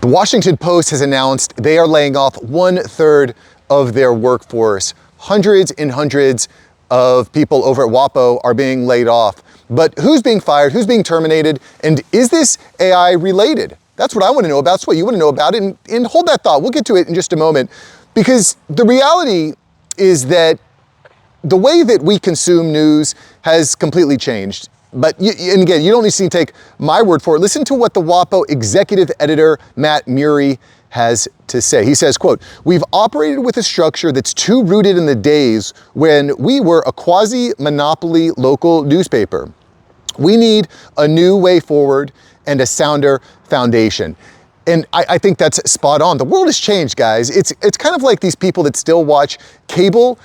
The Washington Post has announced they are laying off 1/3 of their workforce. Hundreds and hundreds of people over at WaPo are being laid off. But who's being fired? Who's being terminated? And is this AI related? That's what I want to know about. That's what you want to know about it. And hold that thought. We'll get to it in just a moment. Because the reality is that the way that we consume news has completely changed. But, and again, you don't need to take my word for it. Listen to what the WaPo executive editor, Matt Murray, has to say. He says, quote, "We've operated with a structure that's too rooted in the days when we were a quasi-monopoly local newspaper. We need a new way forward and a sounder foundation." And I think that's spot on. The world has changed, guys. It's kind of like these people that still watch cable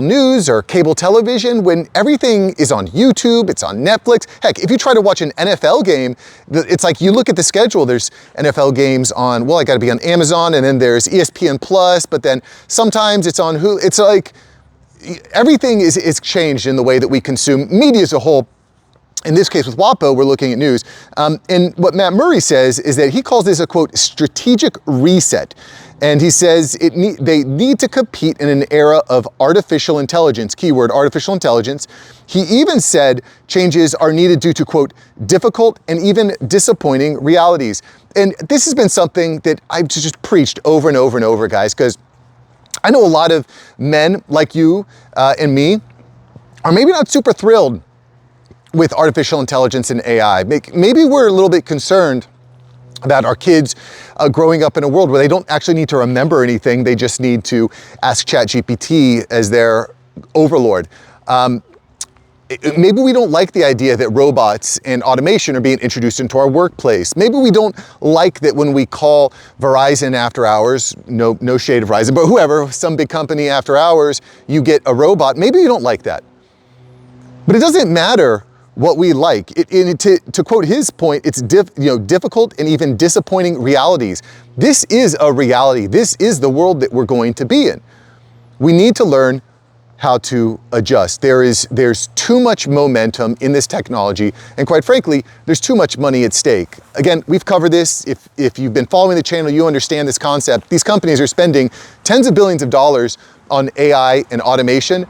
news or cable television when everything is on YouTube, it's on Netflix. Heck, if you try to watch an NFL game, it's like you look at the schedule, there's NFL games on, well, I gotta be on Amazon, and then there's ESPN Plus, but then sometimes it's on Hulu. It's like everything is changed in the way that we consume media as a whole. In this case with WaPo, we're looking at news. And what Matt Murray says is that he calls this a, quote, strategic reset. And he says they need to compete in an era of artificial intelligence, keyword artificial intelligence. He even said changes are needed due to, quote, difficult and even disappointing realities. And this has been something that I've just preached over and over and over, guys, because I know a lot of men like you and me are maybe not super thrilled with artificial intelligence and AI. Maybe we're a little bit concerned about our kids growing up in a world where they don't actually need to remember anything. They just need to ask ChatGPT as their overlord. Maybe we don't like the idea that robots and automation are being introduced into our workplace. Maybe we don't like that when we call Verizon after hours, no shade of Verizon, but whoever, some big company after hours, you get a robot. Maybe you don't like that. But it doesn't matter what we like. To quote his point, it's difficult and even disappointing realities. This is a reality. This is the world that we're going to be in. We need to learn how to adjust. There's too much momentum in this technology, and quite frankly, there's too much money at stake. Again, we've covered this. If you've been following the channel, you understand this concept. These companies are spending tens of billions of dollars on AI and automation.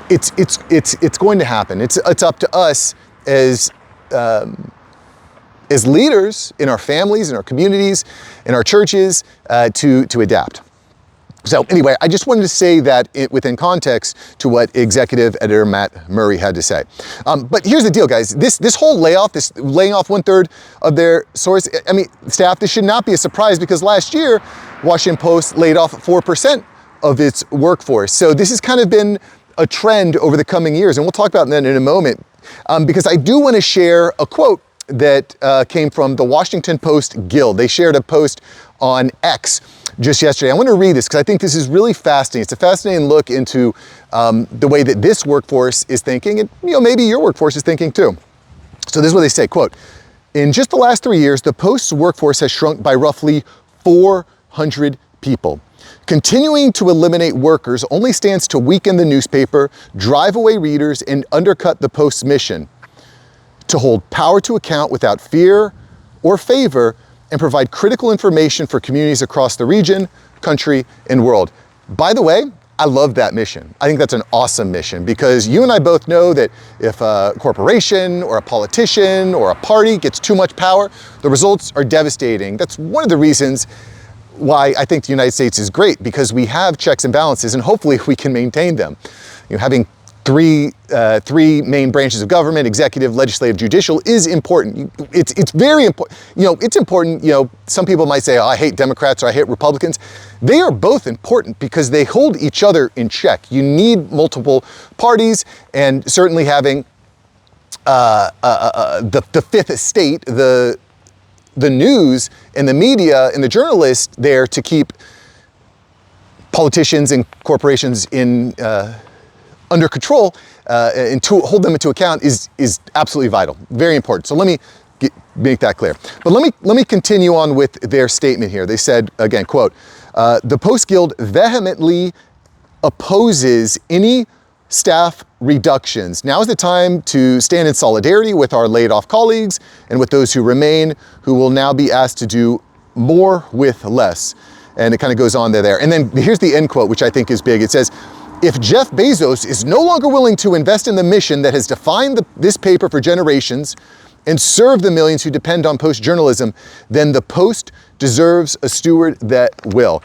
It's going to happen. It's up to us as leaders in our families, in our communities, in our churches, to adapt. So anyway, I just wanted to say that within context to what executive editor Matt Murray had to say. But here's the deal, guys. This whole layoff, this laying off 1/3 of their staff, this should not be a surprise because last year, Washington Post laid off 4% of its workforce. So this has kind of been a trend over the coming years, and we'll talk about that in a moment, because I do want to share a quote that came from the Washington Post Guild. They shared a post on X just yesterday. I want to read this because I think this is really fascinating. It's a fascinating look into the way that this workforce is thinking, and maybe your workforce is thinking too. So this is what they say, quote, "In just the last 3 years, the Post's workforce has shrunk by roughly 400 people. Continuing to eliminate workers only stands to weaken the newspaper, drive away readers, and undercut the Post's mission to hold power to account without fear or favor and provide critical information for communities across the region, country, and world." By the way, I love that mission. I think that's an awesome mission because you and I both know that if a corporation or a politician or a party gets too much power, the results are devastating. That's one of the reasons why I think the United States is great, because we have checks and balances and hopefully we can maintain them. Having three main branches of government, executive, legislative, judicial, is important. It's very important. It's important. Some people might say, oh, I hate Democrats or I hate Republicans. They are both important because they hold each other in check. You need multiple parties, and certainly having the fifth estate, the news and the media and the journalists there to keep politicians and corporations under control and to hold them into account is absolutely vital, very important. So let me make that clear. But let me continue on with their statement here. They said, again, quote, "The Post Guild vehemently opposes any staff reductions. Now is the time to stand in solidarity with our laid off colleagues and with those who remain, who will now be asked to do more with less. And it kind of goes on there. And then here's the end quote, which I think is big. It says, if Jeff Bezos is no longer willing to invest in the mission that has defined this paper for generations and serve the millions who depend on Post journalism, then the Post deserves a steward that will.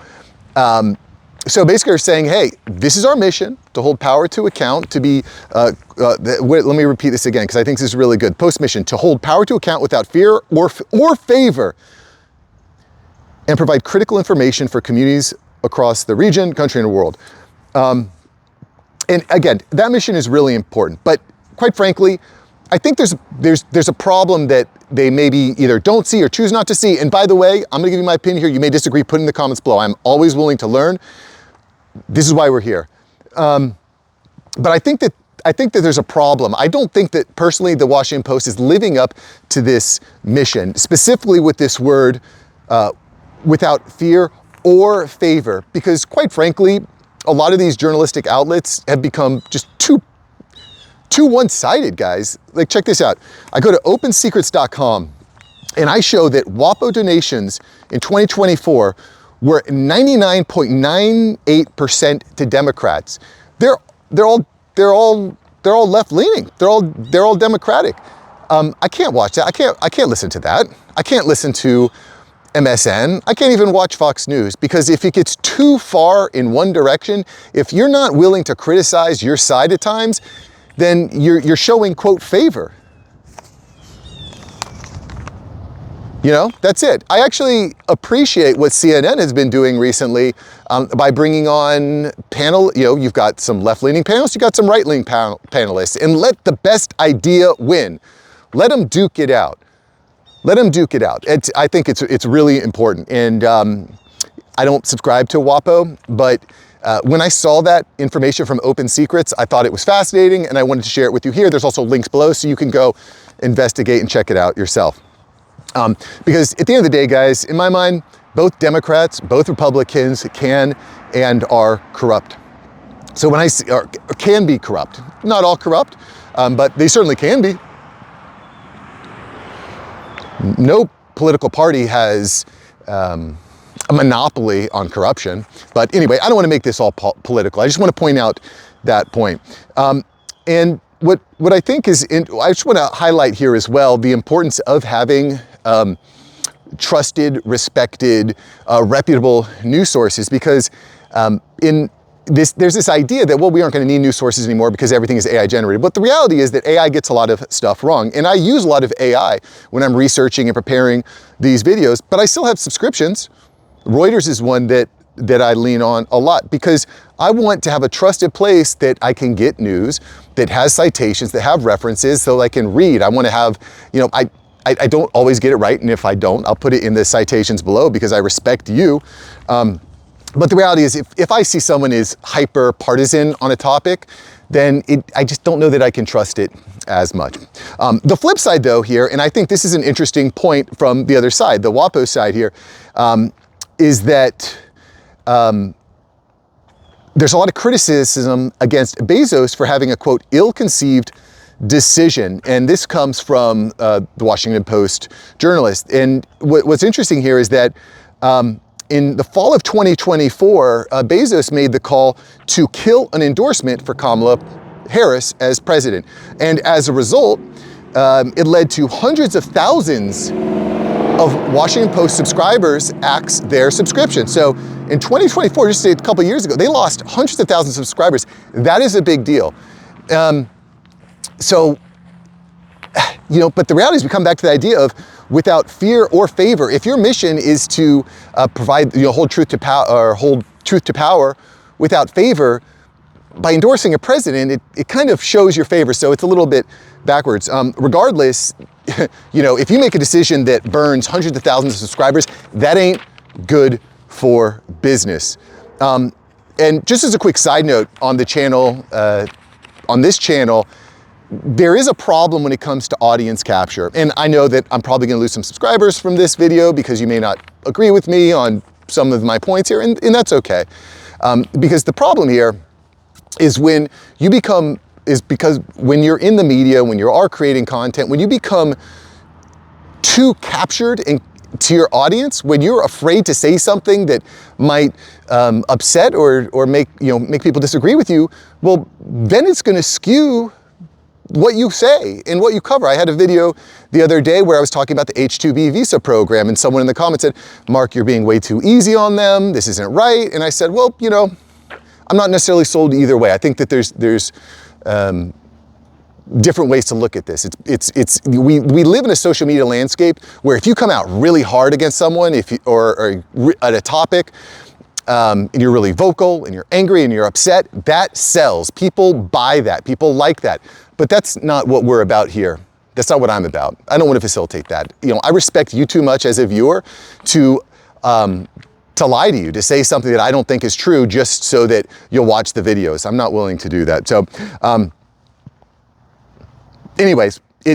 So basically they're saying, hey, this is our mission, to hold power to account, to be, let me repeat this again, because I think this is really good. Post mission, to hold power to account without fear or favor, and provide critical information for communities across the region, country, and the world. And again, that mission is really important, but quite frankly, I think there's a problem that they maybe either don't see or choose not to see. And by the way, I'm gonna give you my opinion here. You may disagree, put in the comments below. I'm always willing to learn. This is why we're here. But I think that there's a problem. I don't think that personally the Washington Post is living up to this mission, specifically with this word, without fear or favor, because quite frankly, a lot of these journalistic outlets have become just too one-sided, guys. Like, check this out. I go to opensecrets.com and I show that WaPo donations in 2024 were 99.98% to Democrats. They're all left-leaning. They're all Democratic. I can't watch that. I can't listen to that. I can't listen to MSN. I can't even watch Fox News, because if it gets too far in one direction, if you're not willing to criticize your side at times, then you're showing, quote, favor. You know, that's it. I actually appreciate what CNN has been doing recently by bringing on you've got some left-leaning panelists, you've got some right-leaning panelists, and let the best idea win. Let them duke it out. Let them duke it out. I think it's really important. And I don't subscribe to WaPo, but when I saw that information from Open Secrets, I thought it was fascinating and I wanted to share it with you here. There's also links below so you can go investigate and check it out yourself. Because at the end of the day, guys, in my mind, both Democrats, both Republicans can and are corrupt. So when I see, or can be corrupt, not all corrupt, but they certainly can be. No political party has a monopoly on corruption. But anyway, I don't want to make this all political. I just want to point out that point. And what I think is, I just want to highlight here as well, the importance of having trusted, respected, reputable news sources, because there's this idea that, well, we aren't going to need news sources anymore because everything is AI generated. But the reality is that AI gets a lot of stuff wrong. And I use a lot of AI when I'm researching and preparing these videos, but I still have subscriptions. Reuters is one that I lean on a lot, because I want to have a trusted place that I can get news, that has citations, that have references, so I can read. I want to have, I don't always get it right, and if I don't, I'll put it in the citations below because I respect you. But the reality is, if I see someone is hyper partisan on a topic, then I just don't know that I can trust it as much. The flip side though here, and I think this is an interesting point from the other side, the WaPo side here, is that there's a lot of criticism against Bezos for having a, quote, ill-conceived decision. And this comes from the Washington Post journalist. And what's interesting here is that in the fall of 2024, Bezos made the call to kill an endorsement for Kamala Harris as president. And as a result, it led to hundreds of thousands of Washington Post subscribers axe their subscription. So in 2024, just a couple of years ago, they lost hundreds of thousands of subscribers. That is a big deal. But the reality is we come back to the idea of without fear or favor. If your mission is to provide, hold truth to power, or hold truth to power without favor, by endorsing a president, it kind of shows your favor. So it's a little bit backwards. Regardless, if you make a decision that burns hundreds of thousands of subscribers, that ain't good for business. And just as a quick side note on the channel, on this channel, there is a problem when it comes to audience capture. And I know that I'm probably gonna lose some subscribers from this video because you may not agree with me on some of my points here, and that's okay. Because the problem here is when you're in the media, when you are creating content, when you become too captured to your audience, when you're afraid to say something that might upset or make people disagree with you, well, then it's going to skew what you say and what you cover. I had a video the other day where I was talking about the H-2B visa program, and someone in the comments said, Mark, you're being way too easy on them. This isn't right. And I said, well, I'm not necessarily sold either way. I think that there's different ways to look at this. We live in a social media landscape where if you come out really hard against someone, or at a topic, and you're really vocal and you're angry and you're upset, that sells. People buy that. People like that. But that's not what we're about here. That's not what I'm about. I don't want to facilitate that. I respect you too much as a viewer to lie to you, to say something that I don't think is true just so that you'll watch the videos. I'm not willing to do that. So, anyways, I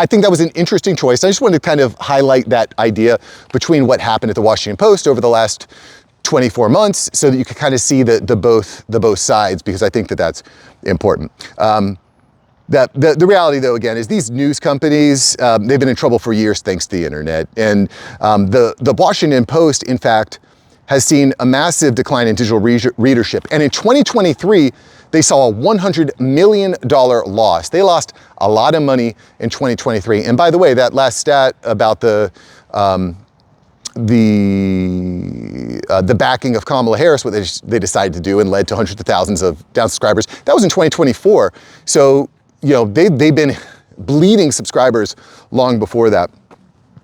think that was an interesting choice. I just wanted to kind of highlight that idea between what happened at the Washington Post over the last 24 months so that you could kind of see the both sides, because I think that that's important. The reality, though, again, is these news companies, they've been in trouble for years thanks to the internet. And the Washington Post, in fact, has seen a massive decline in digital readership. And in 2023, they saw a $100 million loss. They lost a lot of money in 2023. And by the way, that last stat about the backing of Kamala Harris, what they decided to do and led to hundreds of thousands of down subscribers, that was in 2024. So, they've been bleeding subscribers long before that.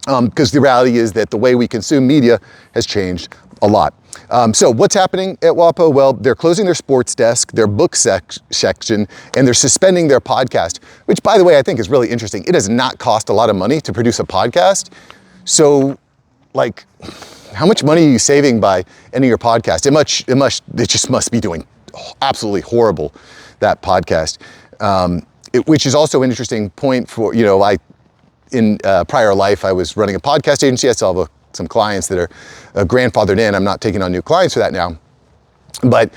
Because the reality is that the way we consume media has changed a lot. So what's happening at WaPo? Well, they're closing their sports desk, their book section, and they're suspending their podcast, which, by the way, I think is really interesting. It does not cost a lot of money to produce a podcast. So, how much money are you saving by ending your podcast? It just must be doing absolutely horrible, that podcast. Which is also an interesting point for, in prior life, I was running a podcast agency. I still have some clients that are grandfathered in. I'm not taking on new clients for that now. But,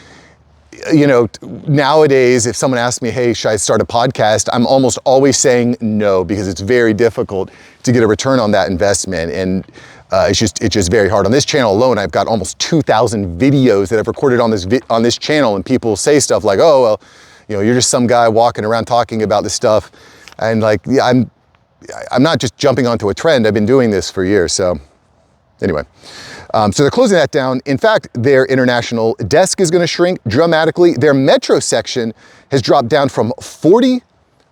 nowadays, if someone asks me, hey, should I start a podcast? I'm almost always saying no, because it's very difficult to get a return on that investment. And it's just very hard. On this channel alone, I've got almost 2,000 videos that I've recorded on this channel, and people say stuff like, oh, well, you're just some guy walking around talking about this stuff. And I'm not just jumping onto a trend. I've been doing this for years. So anyway, so they're closing that down. In fact, their international desk is going to shrink dramatically. Their metro section has dropped down from 40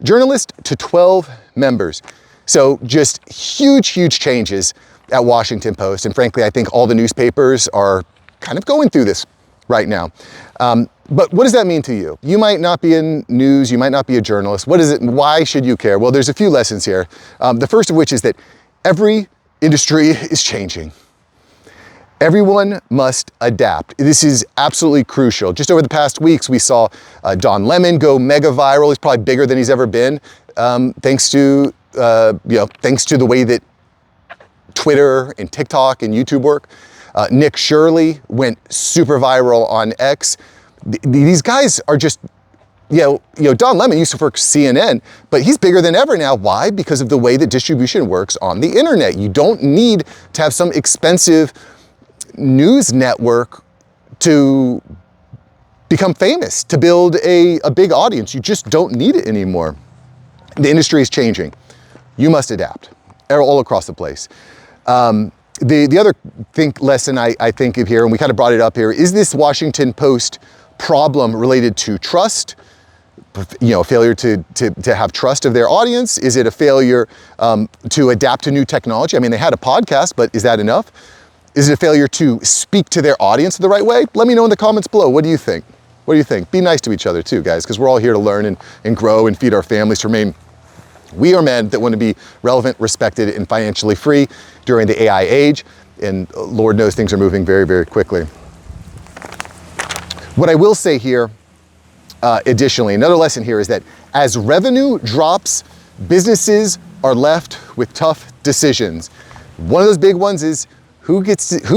journalists to 12 members. So just huge, huge changes at Washington Post. And frankly, I think all the newspapers are kind of going through this right now. But what does that mean to you? You might not be in news, you might not be a journalist. What is it? Why should you care? Well, there's a few lessons here. The first of which is that every industry is changing. Everyone must adapt. This is absolutely crucial. Just over the past weeks, we saw Don Lemon go mega viral. He's probably bigger than he's ever been, thanks to the way that Twitter and TikTok and YouTube work. Nick Shirley went super viral on X. These guys are just, Don Lemon used to work CNN, but he's bigger than ever now. Why? Because of the way that distribution works on the internet. You don't need to have some expensive news network to become famous, to build a big audience. You just don't need it anymore. The industry is changing. You must adapt all across the place. The other lesson I think of here, and we kind of brought it up here, is this Washington Post problem related to trust, failure to have trust of their audience? Is it a failure to adapt to new technology? I mean, they had a podcast, but is that enough? Is it a failure to speak to their audience the right way? Let me know in the comments below. What do you think? What do you think? Be nice to each other too, guys, because we're all here to learn and grow and feed our families to remain. We are men that want to be relevant, respected, and financially free during the AI age. And Lord knows things are moving very, very quickly. What I will say here, additionally, another lesson here is that as revenue drops, businesses are left with tough decisions. One of those big ones is who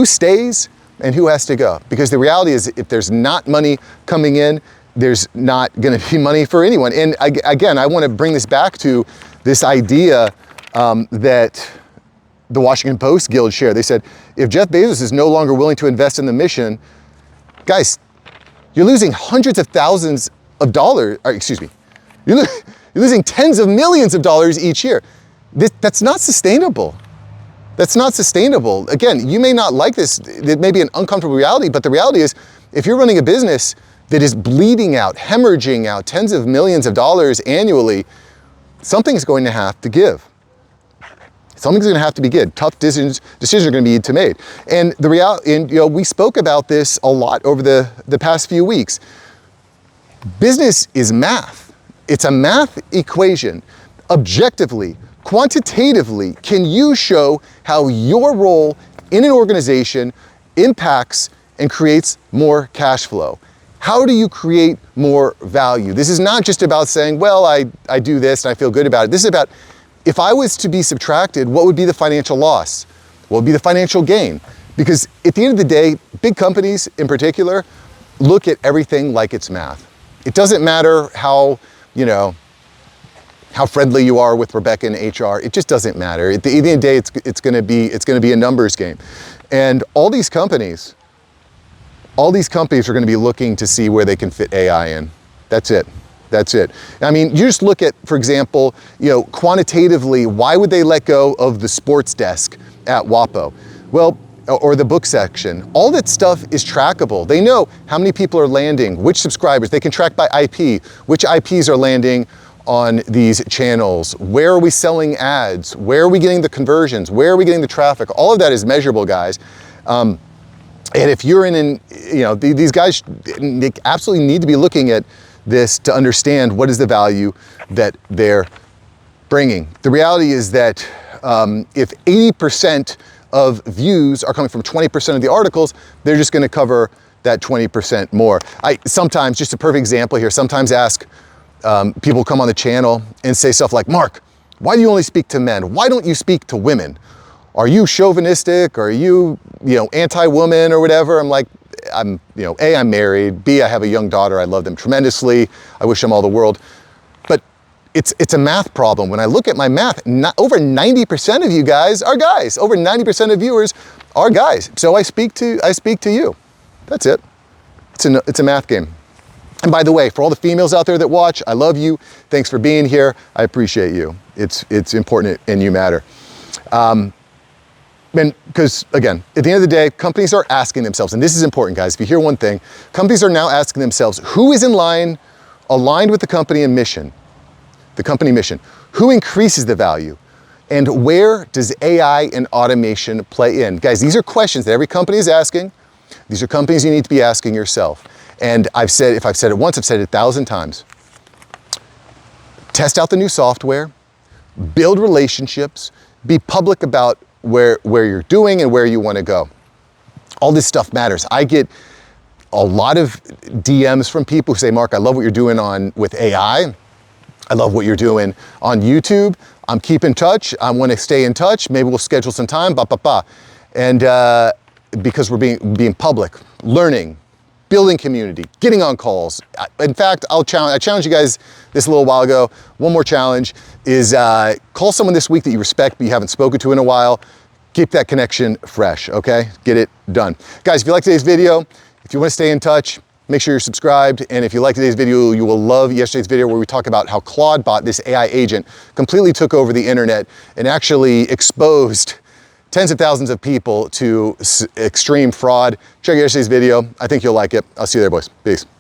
stays and who has to go. Because the reality is, if there's not money coming in, there's not going to be money for anyone. And again, I want to bring this back to this idea that the Washington Post Guild share. They said, if Jeff Bezos is no longer willing to invest in the mission, guys, you're losing hundreds of thousands of dollars, or excuse me, you're losing tens of millions of dollars each year. That's not sustainable. That's not sustainable. Again, you may not like this. It may be an uncomfortable reality, but the reality is, if you're running a business that is bleeding out, hemorrhaging out tens of millions of dollars annually, something's going to have to give. Something's going to have to be good. Tough decisions are going to be made. And the reality, and we spoke about this a lot over the past few weeks. Business is math. It's a math equation. Objectively, quantitatively, can you show how your role in an organization impacts and creates more cash flow? How do you create more value? This is not just about saying, well, I do this and I feel good about it. This is about, if I was to be subtracted, what would be the financial loss? What would be the financial gain? Because at the end of the day, big companies in particular look at everything like it's math. It doesn't matter how friendly you are with Rebecca in HR. It just doesn't matter. At the end of the day, it's going to be a numbers game. And all these companies are going to be looking to see where they can fit AI in. That's it. That's it. I mean, you just look at, for example, quantitatively, why would they let go of the sports desk at WaPo? Well, or the book section. All that stuff is trackable. They know how many people are landing, which subscribers. They can track by IP, which IPs are landing on these channels. Where are we selling ads? Where are we getting the conversions? Where are we getting the traffic? All of that is measurable, guys. And if you're these guys, they absolutely need to be looking at this to understand what is the value that they're bringing. The reality is that if 80% of views are coming from 20% of the articles, they're just going to cover that 20% more. I sometimes, just a perfect example here, sometimes ask people come on the channel and say stuff like, Mark, why do you only speak to men? Why don't you speak to women? Are you chauvinistic? Are you, anti-woman or whatever? I'm like, A, I'm married. B, I have a young daughter. I love them tremendously. I wish them all the world. But it's a math problem. When I look at my math, over 90% of you guys are guys. Over 90% of viewers are guys. So I speak to you. That's it. It's a math game. And by the way, for all the females out there that watch, I love you. Thanks for being here. I appreciate you. It's important and you matter. And because again, at the end of the day, companies are asking themselves, and this is important, guys. If you hear one thing, companies are now asking themselves, who is aligned with the company and mission, the company mission? Who increases the value? And where does AI and automation play in? Guys, these are questions that every company is asking. These are companies you need to be asking yourself. And if I've said it once, I've said it 1,000 times. Test out the new software, build relationships, be public about where you're doing and where you want to go. All this stuff matters. I get a lot of DMs from people who say, Mark, I love what you're doing with AI. I love what you're doing on YouTube. I'm keeping in touch. I want to stay in touch. Maybe we'll schedule some time, And because we're being public, learning, building community, getting on calls. In fact, I challenge you guys this a little while ago. One more challenge is call someone this week that you respect but you haven't spoken to in a while. Keep that connection fresh, okay? Get it done. Guys, if you like today's video, if you want to stay in touch, make sure you're subscribed. And if you like today's video, you will love yesterday's video where we talk about how Claude this AI agent, completely took over the internet and actually exposed tens of thousands of people to extreme fraud. Check out yesterday's video. I think you'll like it. I'll see you there, boys. Peace.